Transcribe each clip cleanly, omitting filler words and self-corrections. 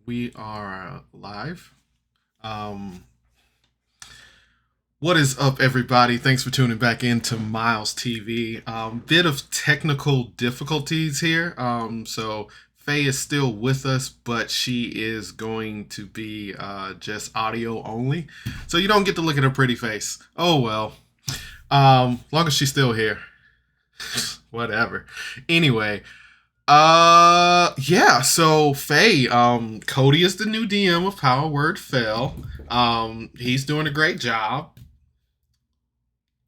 We are live. Um, what is up, everybody? Thanks for tuning back into Miles TV. Bit of technical difficulties here. So Faye is still with us, but she is going to be just audio only. So you don't get to look at her pretty face. Oh well. Long as she's still here. Whatever. Anyway, yeah, so Faye, Cody is the new DM of Power Word Fell. He's doing a great job.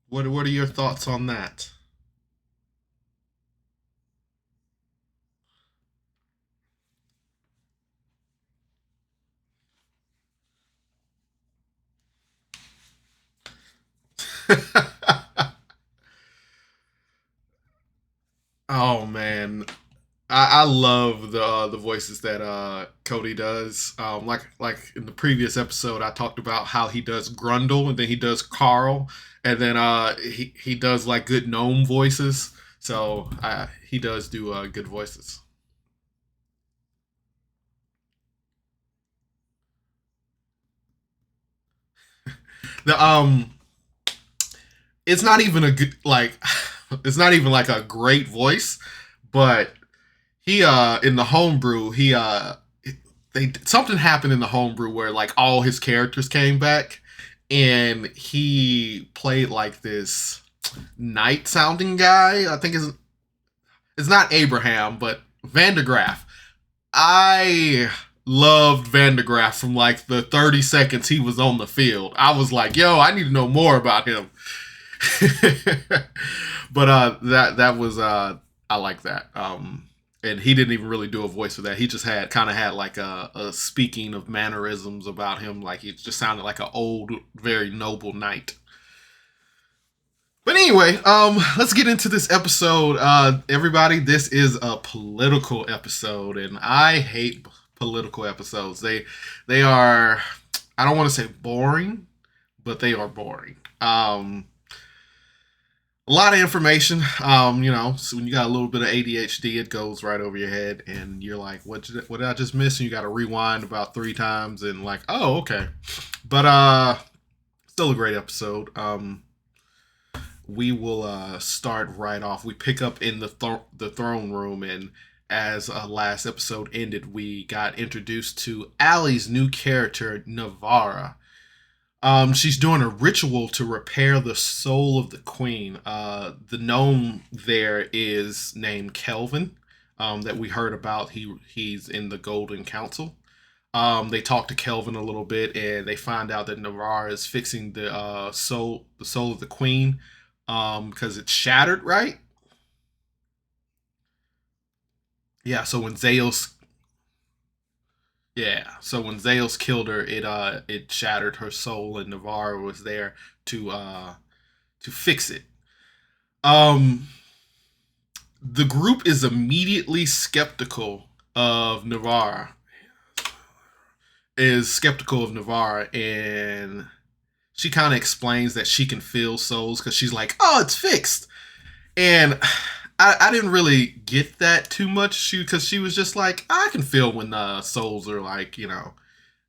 What are your thoughts on that? Oh man. I love the voices that Cody does. Like in the previous episode, I talked about how he does Grundle and then he does Carl, and then he does like good gnome voices. So he does do good voices. The it's not even a good like it's not even like a great voice, but he in the homebrew they something happened in the homebrew where like all his characters came back and he played like this knight sounding guy. I think it's not Abraham, but Vandergraff. I loved Vandergraff from like the 30 seconds he was on the field. I was like, yo, I need to know more about him. But that was I like that. And he didn't even really do a voice for that. He just had like a speaking of mannerisms about him, like he just sounded like an old, very noble knight. But anyway, let's get into this episode. Everybody, this is a political episode, and I hate political episodes. They are, I don't want to say boring, but they are boring. A lot of information. So when you got a little bit of ADHD, it goes right over your head, and you're like, what did I just miss?" And you got to rewind about 3 times, and like, oh, okay. But still a great episode. We will start right off. We pick up in the throne room, and as last episode ended, we got introduced to Allie's new character, Navara. She's doing a ritual to repair the soul of the queen. The gnome there is named Kelvin, that we heard about. He's in the Golden Council. They talk to Kelvin a little bit, and they find out that Navarre is fixing the soul of the queen, because it's shattered, right? Yeah. So when Zales killed her, it shattered her soul, and Navarre was there to fix it. Um, the group is immediately skeptical of Navarre. Is skeptical of Navarre, and she kind of explains that she can feel souls because she's like, "Oh, it's fixed." And I didn't really get that too much because she was just like, "I can feel when souls are like, I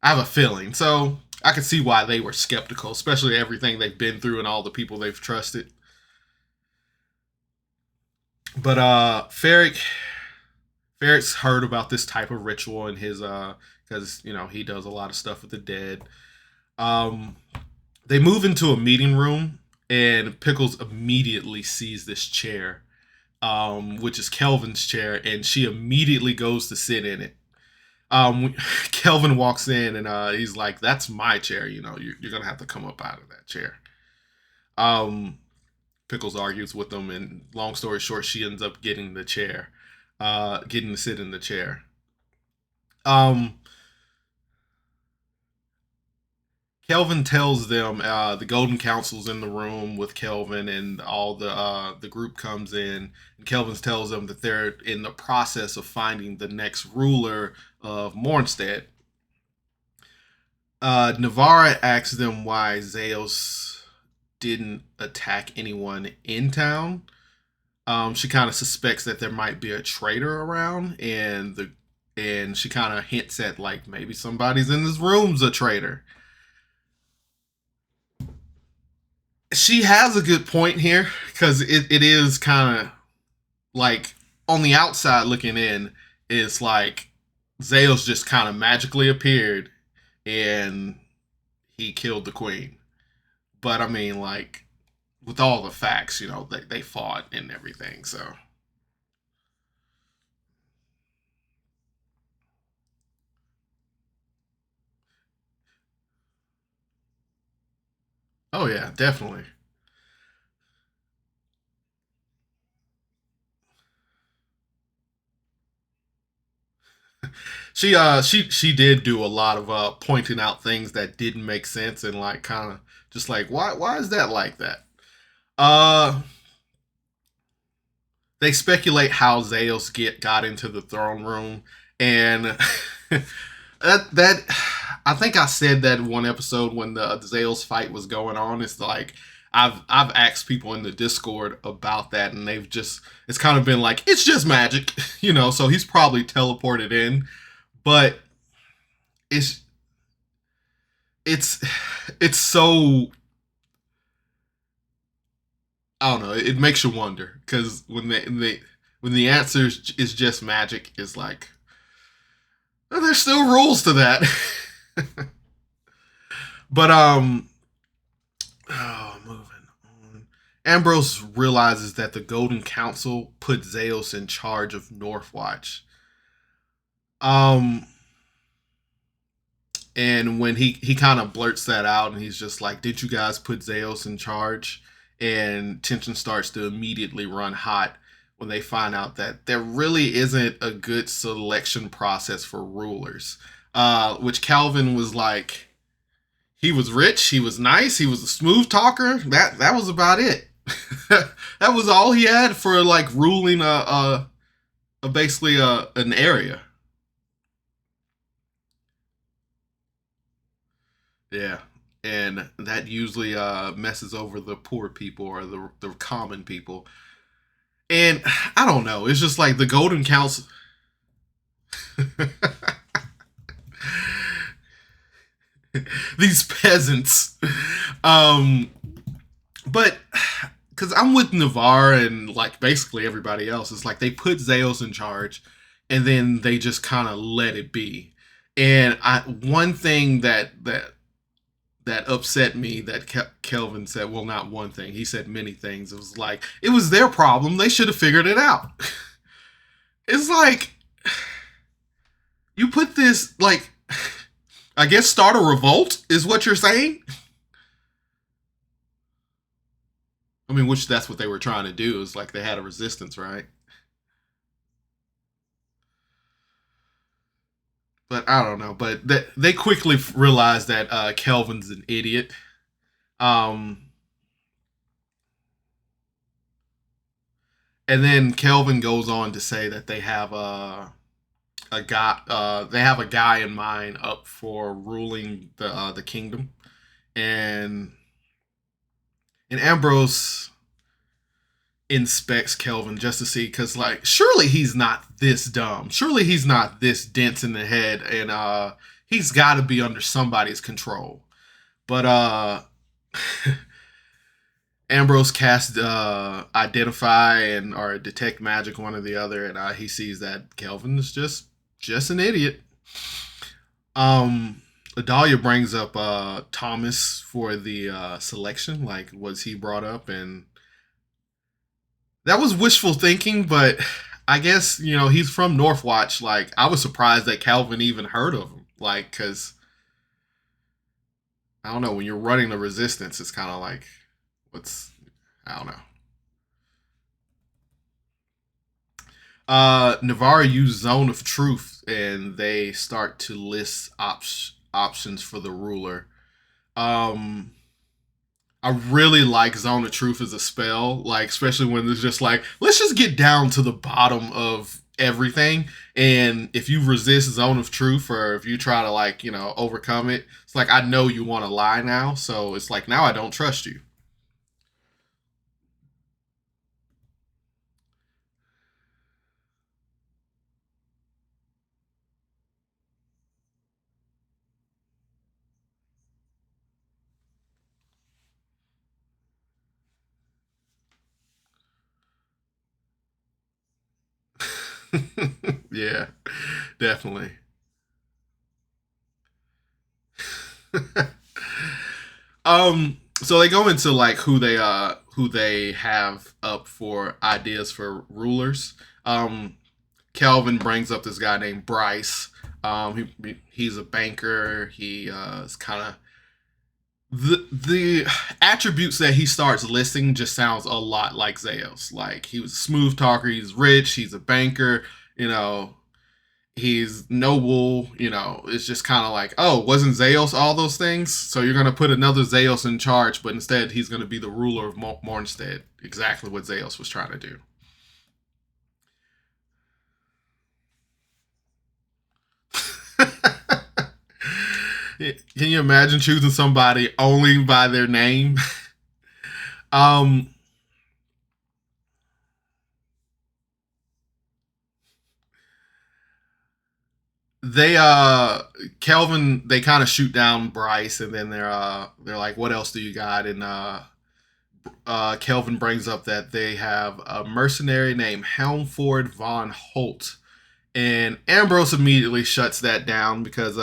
have a feeling." So I could see why they were skeptical, especially everything they've been through and all the people they've trusted. But Ferric's heard about this type of ritual in his because he does a lot of stuff with the dead. Um, they move into a meeting room, and Pickles immediately sees this chair, which is Kelvin's chair, and she immediately goes to sit in it. Kelvin walks in, and he's like, "That's my chair. You're gonna have to come up out of that chair." Um, Pickles argues with them, and long story short, she ends up getting the chair, getting to sit in the chair. Um, Kelvin tells them the Golden Council's in the room with Kelvin, and all the group comes in. And Kelvin tells them that they're in the process of finding the next ruler of Mournstead. Navarra asks them why Zeus didn't attack anyone in town. She kind of suspects that there might be a traitor around, and and she kind of hints at like maybe somebody's in this room's a traitor. She has a good point here because it is kind of like on the outside looking in, it's like Zales just kind of magically appeared and he killed the queen. But I mean, like with all the facts, they fought and everything. So, oh yeah, definitely. She did do a lot of pointing out things that didn't make sense and like kind of just like why is that like that? Uh, they speculate how Zales got into the throne room, and that I think I said that in one episode when the Zales fight was going on. It's like I've asked people in the Discord about that, and they've just it's kind of been like it's just magic, So he's probably teleported in, but it's it's it's so I don't know. It makes you wonder because when the answer is just magic, is like well, there's still rules to that. But moving on. Ambrose realizes that the Golden Council put Zeus in charge of Northwatch. Um, and when he kind of blurts that out, and he's just like, "Did you guys put Zeus in charge?" And tension starts to immediately run hot when they find out that there really isn't a good selection process for rulers. Which Calvin was like, he was rich, he was nice, he was a smooth talker. That was about it. That was all he had for like ruling a basically an area. Yeah, and that usually messes over the poor people or the common people. And I don't know. It's just like the Golden Council. These peasants. Um, but because I'm with Navarre and like basically everybody else, it's like they put Zeus in charge, and then they just kind of let it be. And one thing that upset me that Kelvin said, well, not one thing. He said many things. It was like it was their problem. They should have figured it out. It's like you put this like I guess start a revolt is what you're saying. I mean, which that's what they were trying to do. Is like they had a resistance, right? But I don't know. But they quickly realized that Kelvin's an idiot. Um, and then Kelvin goes on to say that they have a guy. They have a guy in mind up for ruling the kingdom, and Ambrose inspects Kelvin just to see because like surely he's not this dumb. Surely he's not this dense in the head, and he's got to be under somebody's control. But Ambrose casts identify and or detect magic, one or the other, and he sees that Kelvin is just an idiot. Adalia brings up Thomas for the selection. Like, was he brought up? And that was wishful thinking, but I guess he's from Northwatch. Like, I was surprised that Calvin even heard of him. Like, because I don't know, when you're running the resistance, it's kind of like what's I don't know. Navarre used Zone of Truth, and they start to list options for the ruler. Um, I really like Zone of Truth as a spell, like especially when there's just like let's just get down to the bottom of everything. And if you resist Zone of Truth, or if you try to like overcome it, it's like I know you want to lie now, so it's like now I don't trust you. Yeah, definitely. So they go into like who they have up for ideas for rulers. Um, Kelvin brings up this guy named Bryce. He's a banker. He is kind of the attributes that he starts listing just sounds a lot like Zeus. Like he was a smooth talker. He's rich. He's a banker. You know, he's noble. You know, it's just kind of like, oh, wasn't Zeus all those things? So you're gonna put another Zeus in charge, but instead he's gonna be the ruler of Mournstead. Exactly what Zeus was trying to do. Can you imagine choosing somebody only by their name? um, they Kelvin, they kind of shoot down Bryce, and then they're like, what else do you got? And Kelvin brings up that they have a mercenary named Helmford von Holt. And Ambrose immediately shuts that down because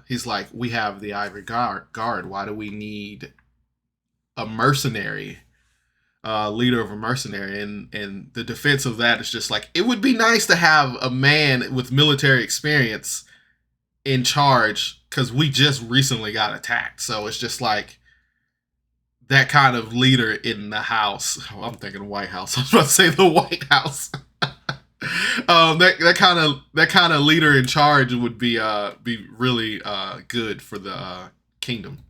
he's like, we have the Ivory Guard. Why do we need a mercenary, leader of a mercenary? And the defense of that is just like, it would be nice to have a man with military experience in charge because we just recently got attacked. So it's just like that kind of leader in the house. Oh, I'm thinking White House. I was about to say the White House. That kind of leader in charge would be really good for the kingdom.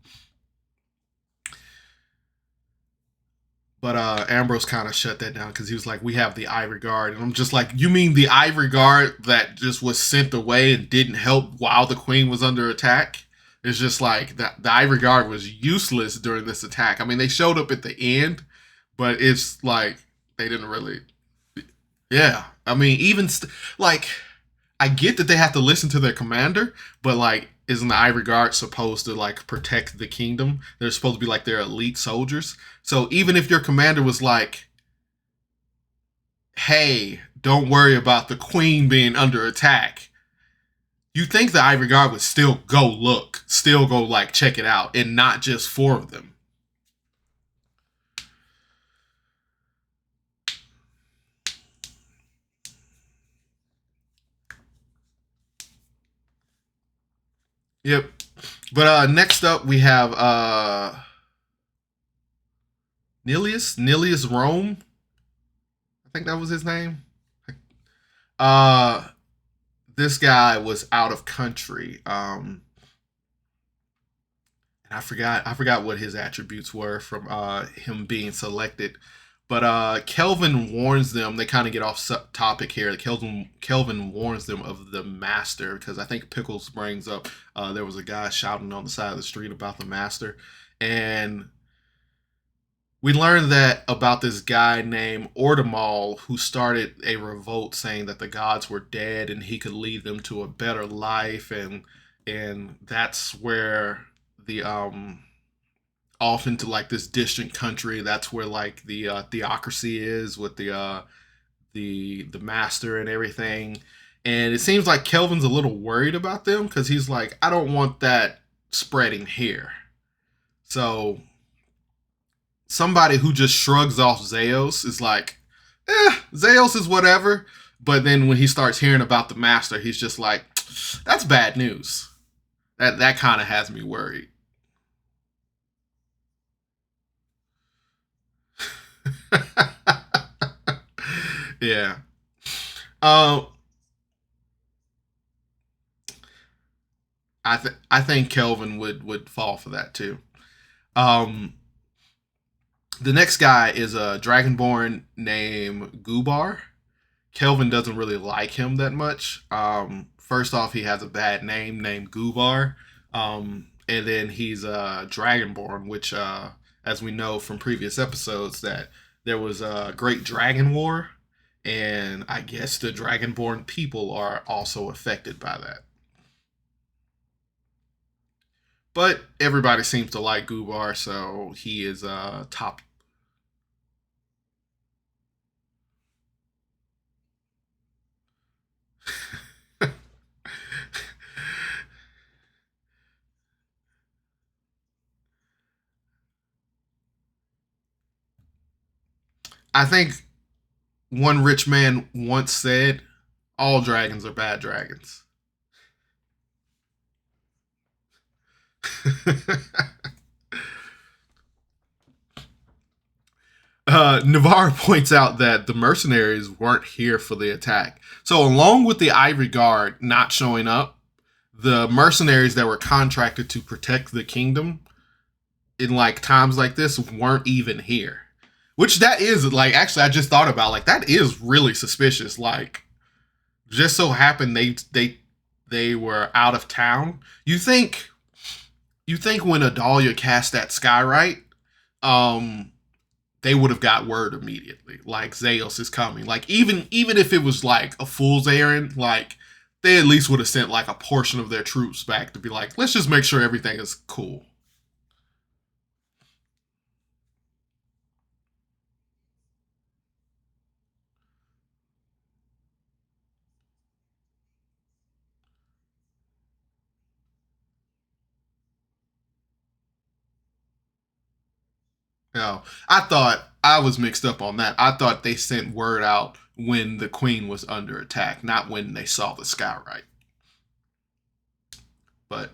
But Ambrose kind of shut that down because he was like, "We have the Ivory Guard," and I'm just like, "You mean the Ivory Guard that just was sent away and didn't help while the Queen was under attack?" It's just like the Ivory Guard was useless during this attack. I mean, they showed up at the end, but it's like they didn't really. Yeah, I mean, like I get that they have to listen to their commander, but like, isn't the Ivory Guard supposed to like protect the kingdom? They're supposed to be like their elite soldiers. So even if your commander was like, "Hey, don't worry about the queen being under attack," you think the Ivory Guard would still go look, still go like check it out, and not just four of them. Yep. But next up we have Nilius Rome. I think that was his name. Uh, this guy was out of country. And I forgot what his attributes were from him being selected. But Kelvin warns them. They kind of get off topic here. Kelvin warns them of the master because I think Pickles brings up there was a guy shouting on the side of the street about the master, and we learned that about this guy named Ordemal who started a revolt saying that the gods were dead and he could lead them to a better life, and that's where the off into like this distant country. That's where like the theocracy is with the master and everything. And it seems like Kelvin's a little worried about them because he's like, I don't want that spreading here. So somebody who just shrugs off Zeus is like, Zeus is whatever. But then when he starts hearing about the master, he's just like, that's bad news. That kind of has me worried. Yeah. Um, I think Kelvin would fall for that too. Um, the next guy is a dragonborn named Gubar. Kelvin doesn't really like him that much. First off, he has a bad name named Gubar, and then he's a dragonborn, which, as we know from previous episodes, that there was a great dragon war, and I guess the dragonborn people are also affected by that. But everybody seems to like Gubar, so he is top. I think one rich man once said, "All dragons are bad dragons." Navarre points out that the mercenaries weren't here for the attack. So, along with the Ivory Guard not showing up, the mercenaries that were contracted to protect the kingdom in like times like this weren't even here. Which that is like actually I just thought about like that is really suspicious. Like just so happened they were out of town. You think when Adalia cast that skyrite, um, they would have got word immediately. Like Zeus is coming. Like even if it was like a fool's errand, like they at least would have sent like a portion of their troops back to be like, let's just make sure everything is cool. No, I thought I was mixed up on that. I thought they sent word out when the queen was under attack, not when they saw the skyrite. But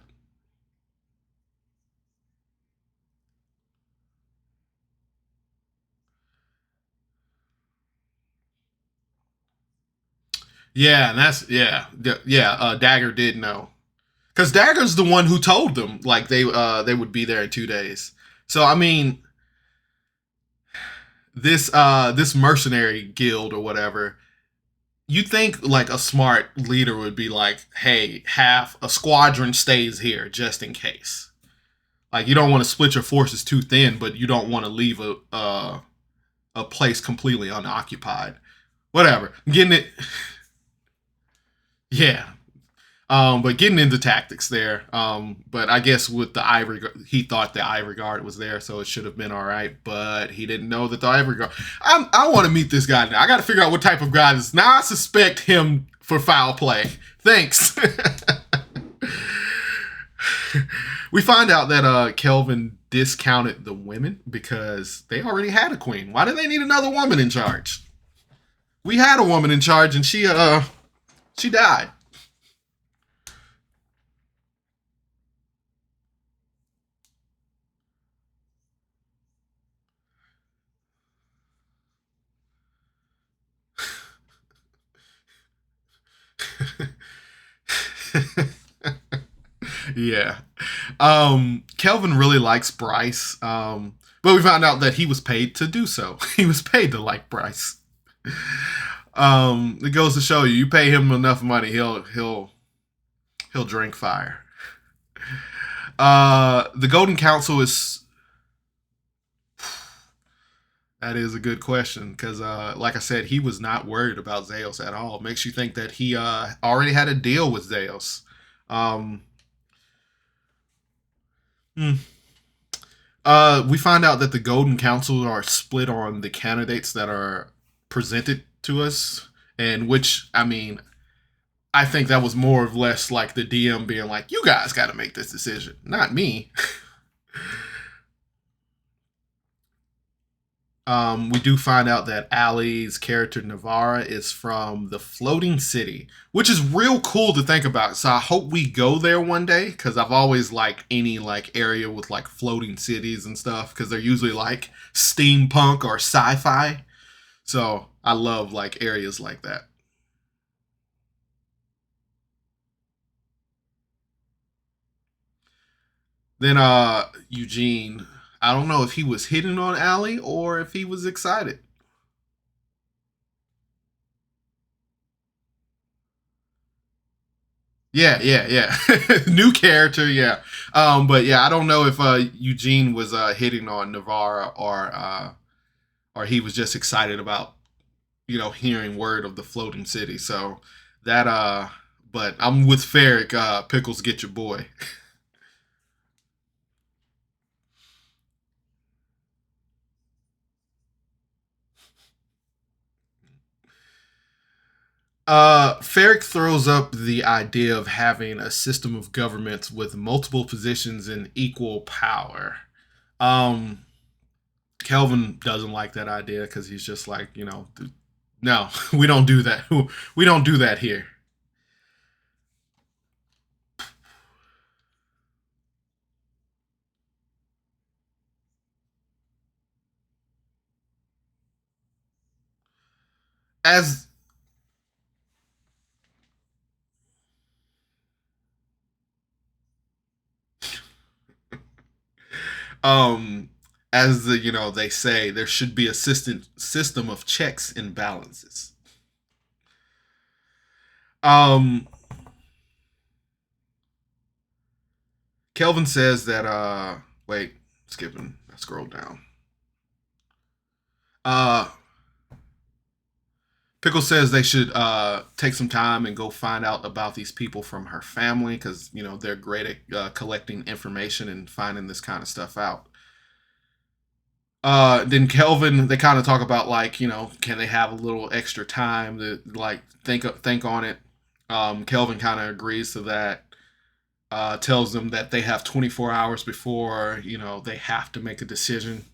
yeah, and that's yeah. Dagger did know because Dagger's the one who told them like they would be there in 2 days. So I mean, this mercenary guild or whatever, you think like a smart leader would be like, hey, half a squadron stays here just in case. Like you don't want to split your forces too thin, but you don't want to leave a place completely unoccupied. Whatever, getting it. Yeah, but getting into tactics there. But I guess with the ivory, he thought the ivory guard was there, so it should have been all right. But he didn't know that the ivory guard. I want to meet this guy now. I got to figure out what type of guy this is. Now I suspect him for foul play. Thanks. We find out that Kelvin discounted the women because they already had a queen. Why do they need another woman in charge? We had a woman in charge, and she died. Yeah. Kelvin really likes Bryce. But we found out that he was paid to do so. He was paid to like Bryce. It goes to show you, you pay him enough money, he'll drink fire. The Golden Council is that is a good question because, like I said, he was not worried about Zeus at all. It makes you think that he already had a deal with Zeus. Um, hmm. We find out that the Golden Council are split on the candidates that are presented to us, and which I mean, I think that was more or less like the DM being like, "You guys got to make this decision, not me." We do find out that Ali's character Navarra is from the floating city, which is real cool to think about. So I hope we go there one day because I've always liked any like area with like floating cities and stuff because they're usually like steampunk or sci-fi. So I love like areas like that. Then Eugene, I don't know if he was hitting on Ali or if he was excited. Yeah, yeah, yeah. New character, yeah. But yeah, I don't know if Eugene was hitting on Navarra or he was just excited about hearing word of the floating city. So that but I'm with Ferric. Pickles, get your boy. Ferric throws up the idea of having a system of governments with multiple positions and equal power. Um, Kelvin doesn't like that idea because he's just like, no, we don't do that. We don't do that here. As um as they say, there should be a system of checks and balances. Um Kelvin says that wait, skipping, I scrolled down. Uh Pickle says they should take some time and go find out about these people from her family because they're great at collecting information and finding this kind of stuff out. Then Kelvin, they kind of talk about like can they have a little extra time to like think on it. Kelvin kind of agrees to that. Tells them that they have 24 hours before they have to make a decision.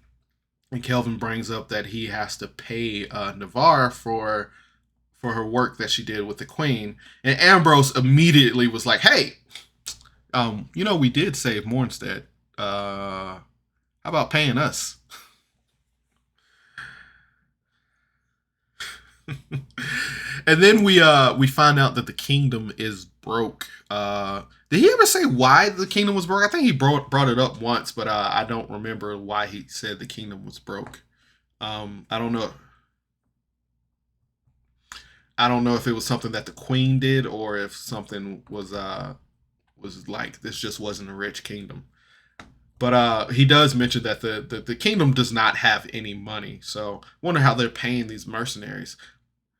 And Kelvin brings up that he has to pay Navarre for her work that she did with the Queen. And Ambrose immediately was like, "Hey, we did save Mournstead. How about paying us?" And then we find out that the kingdom is broke. Did he ever say why the kingdom was broke? I think he brought it up once, but I don't remember why he said the kingdom was broke. I don't know. I don't know if it was something that the queen did or if something was like this just wasn't a rich kingdom. But he does mention that the kingdom does not have any money. So I wonder how they're paying these mercenaries.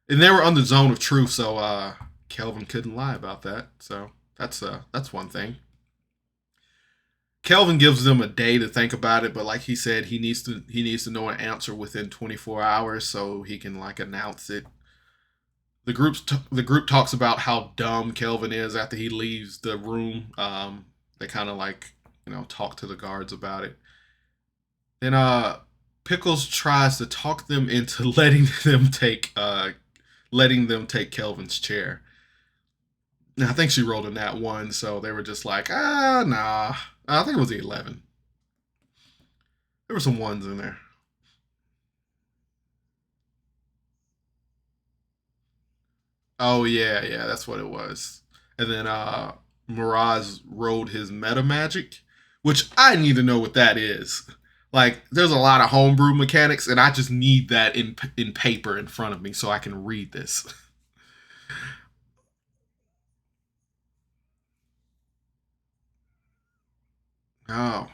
And they were on the zone of truth, so Kelvin couldn't lie about that. So that's one thing. Kelvin gives them a day to think about it, but like he said, he needs to know an answer within 24 hours so he can like announce it. The group talks about how dumb Kelvin is after he leaves the room. They kind of like talk to the guards about it. Then Pickles tries to talk them into letting them take Kelvin's chair. Now, I think she rolled in that one, so they were just like, nah. I think it was the 11. There were some ones in there. Oh yeah, yeah, that's what it was. And then Miraz rolled his meta magic, which I need to know what that is. Like, there's a lot of homebrew mechanics, and I just need that in paper in front of me so I can read this. Oh,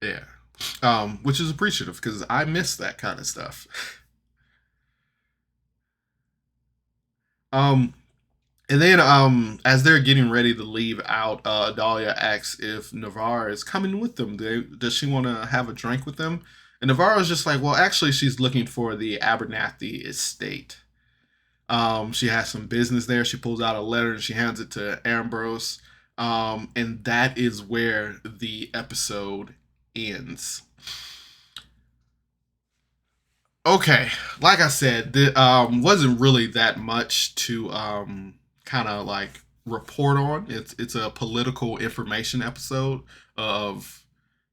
yeah. Which is appreciative because I miss that kind of stuff. Um, And then, as they're getting ready to leave out, Dahlia asks if Navarre is coming with them. Does she want to have a drink with them? And Navarre is just like, well, actually, she's looking for the Abernathy estate. She has some business there. She pulls out a letter and she hands it to Ambrose. And that is where the episode ends. Okay, like I said, the wasn't really that much to kind of like report on. It's a political information episode of,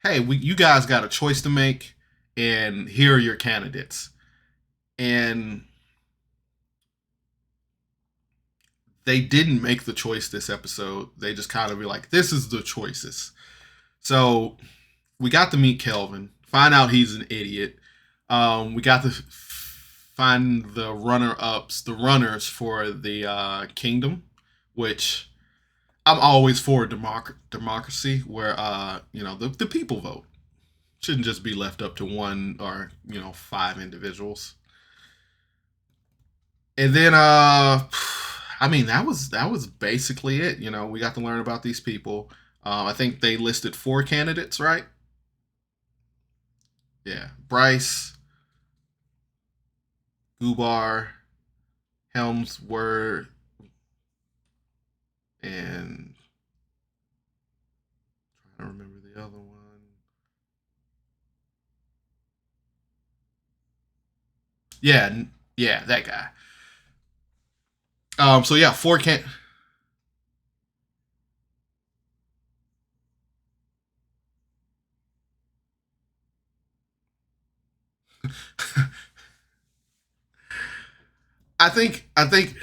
hey, you guys got a choice to make, and here are your candidates. And they didn't make the choice this episode. They just kind of be like, this is the choices. So we got to meet Kelvin, find out he's an idiot. We got to find the the runners for the kingdom, which I'm always for democracy, where the people vote. Shouldn't just be left up to one or five individuals. And then I mean that was basically it. We got to learn about these people. I think they listed four candidates, right? Yeah, Bryce, Gubar, Helmsworth, and I don't remember the other one. Yeah, yeah, that guy. So yeah, four can. I think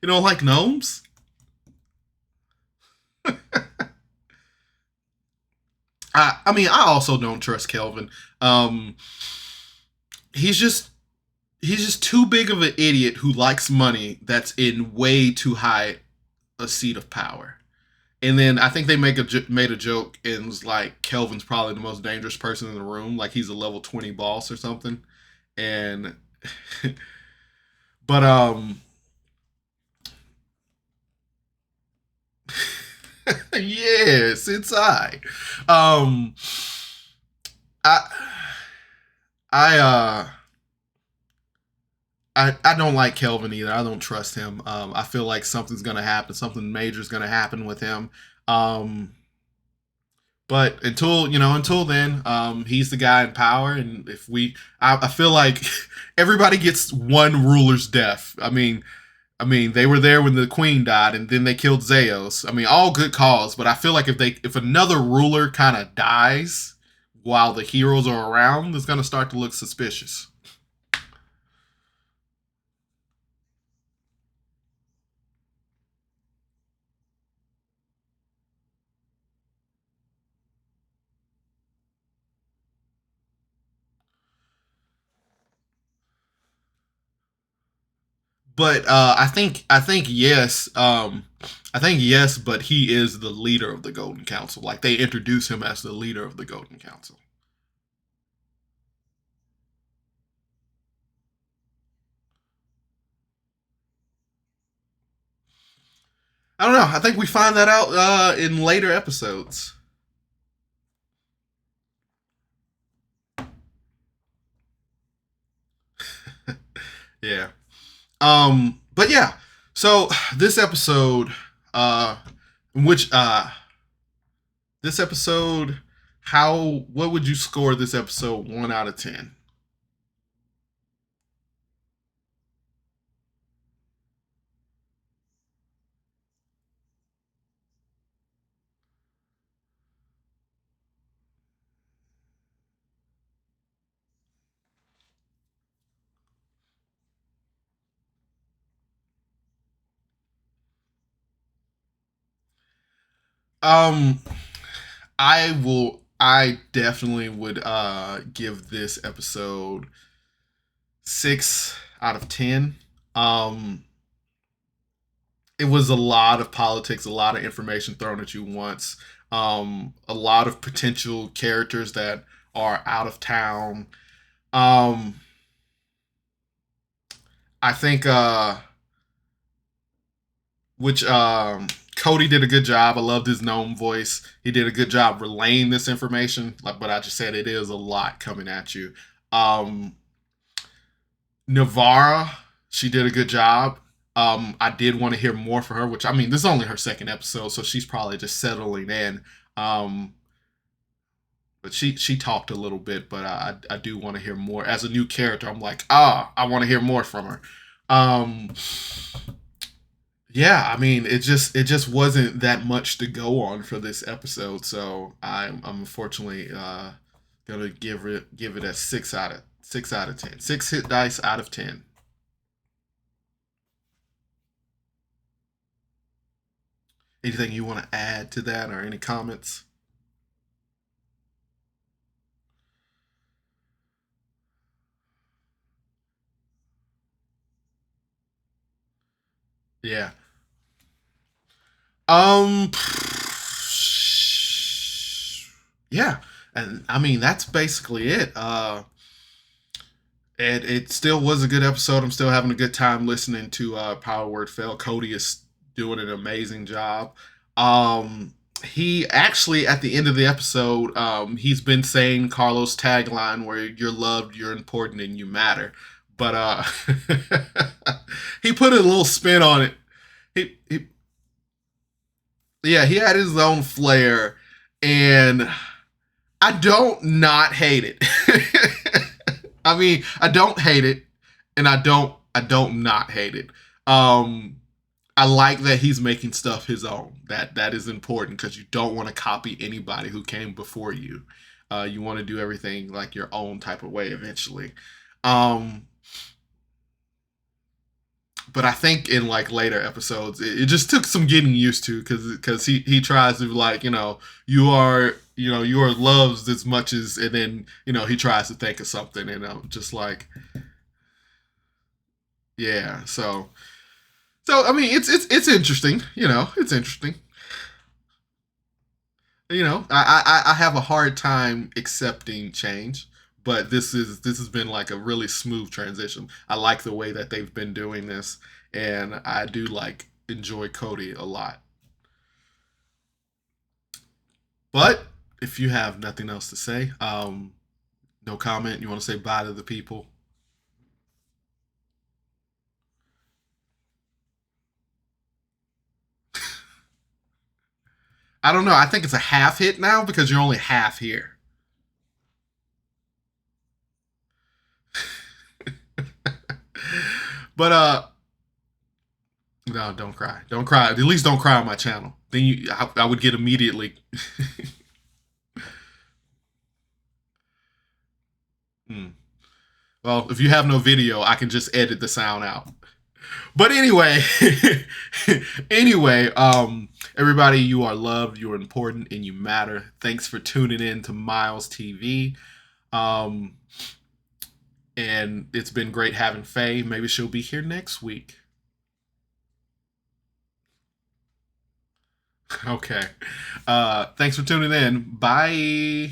you don't like gnomes. I mean, I also don't trust Kelvin. Um, he's just he's just too big of an idiot who likes money that's in way too high a seat of power. And then I think they made a joke and was like Kelvin's probably the most dangerous person in the room, like he's a level 20 boss or something. And but yes, it's I. Um I I I don't like Kelvin either. I don't trust him. I feel like something's gonna happen. Something major is gonna happen with him. Um, but until then, he's the guy in power. And if I feel like everybody gets one ruler's death. I mean, they were there when the queen died, and then they killed Zeos. I mean, all good cause. But I feel like if another ruler kind of dies while the heroes are around, it's gonna start to look suspicious. But I think yes. I think yes, but he is the leader of the Golden Council. Like they introduce him as the leader of the Golden Council. I don't know. I think we find that out in later episodes. Yeah. But yeah. So this episode, uh, which this episode, how what would you score this episode 1 out of 10? Um, I will. I definitely would give this episode 6 out of 10. Um, it was a lot of politics, a lot of information thrown at you once. A lot of potential characters that are out of town. Um, I think which Cody did a good job. I loved his gnome voice. He did a good job relaying this information. Like, but I just said it is a lot coming at you. Um, Navara, she did a good job. I did want to hear more from her, which I mean, this is only her second episode, so she's probably just settling in. Um, but she talked a little bit, but I do want to hear more as a new character. I'm like, I want to hear more from her. Um, yeah, I mean, it just wasn't that much to go on for this episode, so I'm unfortunately gonna give it a 6 out of 10. Six hit dice out of 10. Anything you want to add to that or any comments? Yeah. Um. Yeah, and I mean that's basically it. It still was a good episode. I'm still having a good time listening to Power Word Fail. Cody is doing an amazing job. He actually at the end of the episode, he's been saying Carlos' tagline where you're loved, you're important, and you matter. But he put a little spin on it. he yeah, he had his own flair, and I don't not hate it. I mean, I don't hate it, and I don't not hate it. Um, I like that he's making stuff his own. That is important because you don't want to copy anybody who came before you. You want to do everything like your own type of way eventually. Um, but I think in like later episodes, it just took some getting used to because he tries to like you are loved as much as, and then he tries to think of something, and I'm just like, yeah. So I mean it's interesting, it's interesting. I have a hard time accepting change, but this has been like a really smooth transition. I like the way that they've been doing this, and I do like enjoy Cody a lot. But if you have nothing else to say, no comment. You want to say bye to the people? I don't know. I think it's a half hit now because you're only half here. But no, don't cry. Don't cry. At least don't cry on my channel. Then I would get immediately. Hmm. Well, if you have no video, I can just edit the sound out. But anyway, anyway, everybody, you are loved, you are important, and you matter. Thanks for tuning in to Miles TV. Um, and it's been great having Faye. Maybe she'll be here next week. Okay. Thanks for tuning in. Bye.